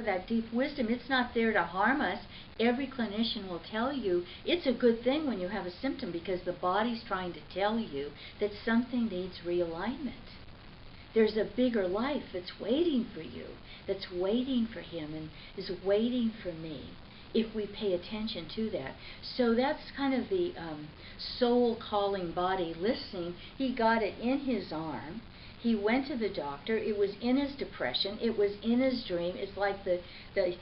That deep wisdom, it's not there to harm us. Every clinician will tell you it's a good thing when you have a symptom because the body's trying to tell you that something needs realignment. There's a bigger life that's waiting for you, that's waiting for him and is waiting for me if we pay attention to that. So that's kind of the soul calling body listening. He got it in his arm. He went to the doctor. It was in his depression. It was in his dream. It's like the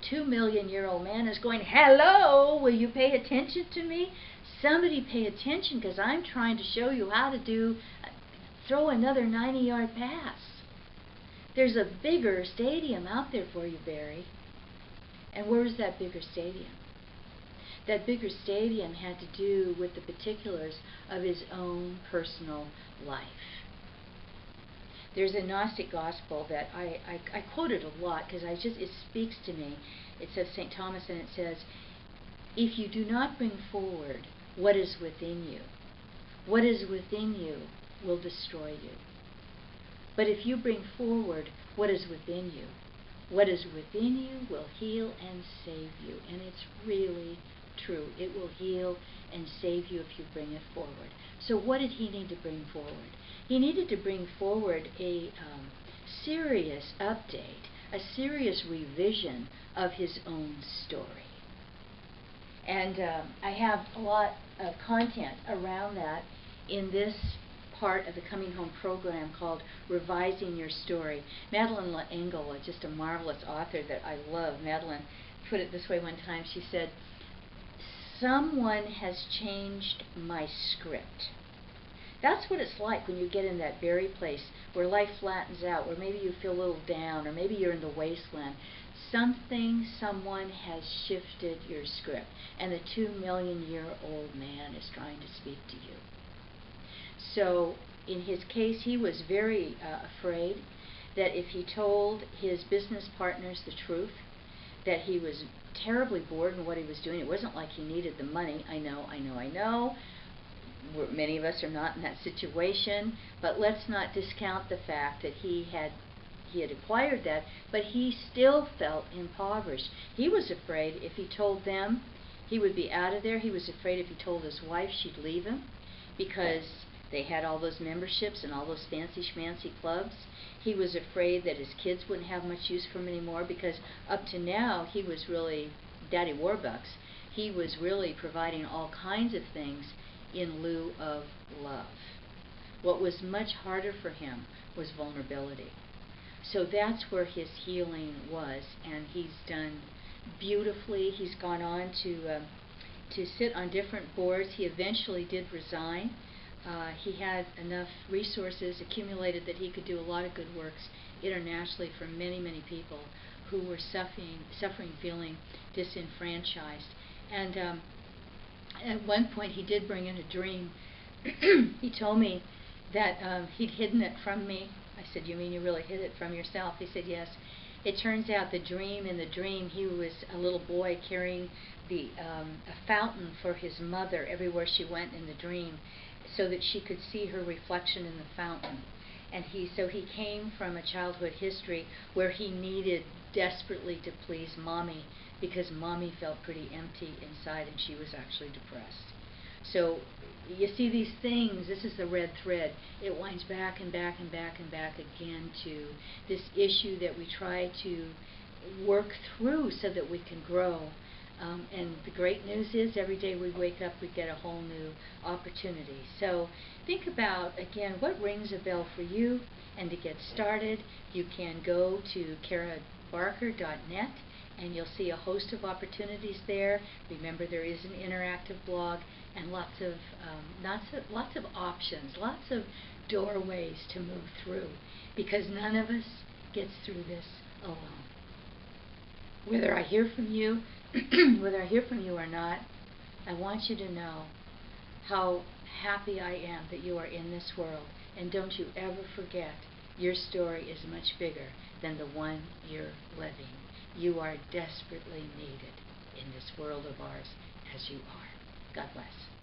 2 million-year-old man is going, hello, will you pay attention to me? Somebody pay attention because I'm trying to show you how to throw another 90-yard pass. There's a bigger stadium out there for you, Barry. And where's that bigger stadium? That bigger stadium had to do with the particulars of his own personal life. There's a Gnostic gospel that I quote it a lot because it speaks to me. It says St. Thomas, and it says, if you do not bring forward what is within you, what is within you will destroy you. But if you bring forward what is within you, what is within you will heal and save you. And it's really true. It will heal and save you if you bring it forward. So what did he need to bring forward? He needed to bring forward a serious update, a serious revision of his own story. And I have a lot of content around that in this part of the Coming Home program called Revising Your Story. Madeline L'Engle, just a marvelous author that I love, Madeline put it this way one time. She said, someone has changed my script. That's what it's like when you get in that very place where life flattens out, where maybe you feel a little down, or maybe you're in the wasteland. Someone has shifted your script, and the 2 million-year-old man is trying to speak to you. So in his case, he was very afraid that if he told his business partners the truth, that he was terribly bored in what he was doing. It wasn't like he needed the money. I know. Many of us are not in that situation, but let's not discount the fact that he had acquired that, but he still felt impoverished. He was afraid if he told them he would be out of there. He was afraid if he told his wife she'd leave him because they had all those memberships and all those fancy schmancy clubs. He was afraid that his kids wouldn't have much use for him anymore because up to now he was really Daddy Warbucks. He was really providing all kinds of things in lieu of love. What was much harder for him was vulnerability. So that's where his healing was, and he's done beautifully. He's gone on to sit on different boards. He eventually did resign. He had enough resources accumulated that he could do a lot of good works internationally for many, many people who were suffering, feeling disenfranchised. And at one point he did bring in a dream. He told me that he'd hidden it from me. I said, you mean you really hid it from yourself? He said, yes. It turns out in the dream he was a little boy carrying a fountain for his mother everywhere she went in the dream so that she could see her reflection in the fountain. And so he came from a childhood history where he needed desperately to please Mommy because Mommy felt pretty empty inside and she was actually depressed. So you see these things, this is the red thread. It winds back and back and back and back again to this issue that we try to work through so that we can grow. And the great news is every day we wake up we get a whole new opportunity. So think about, again, what rings a bell for you. And to get started, you can go to carabarker.net and you'll see a host of opportunities there. Remember, there is an interactive blog and lots of options, lots of doorways to move through, because none of us gets through this alone. Whether I hear from you, or not, I want you to know how happy I am that you are in this world. And don't you ever forget, your story is much bigger than the one you're living. You are desperately needed in this world of ours as you are. God bless.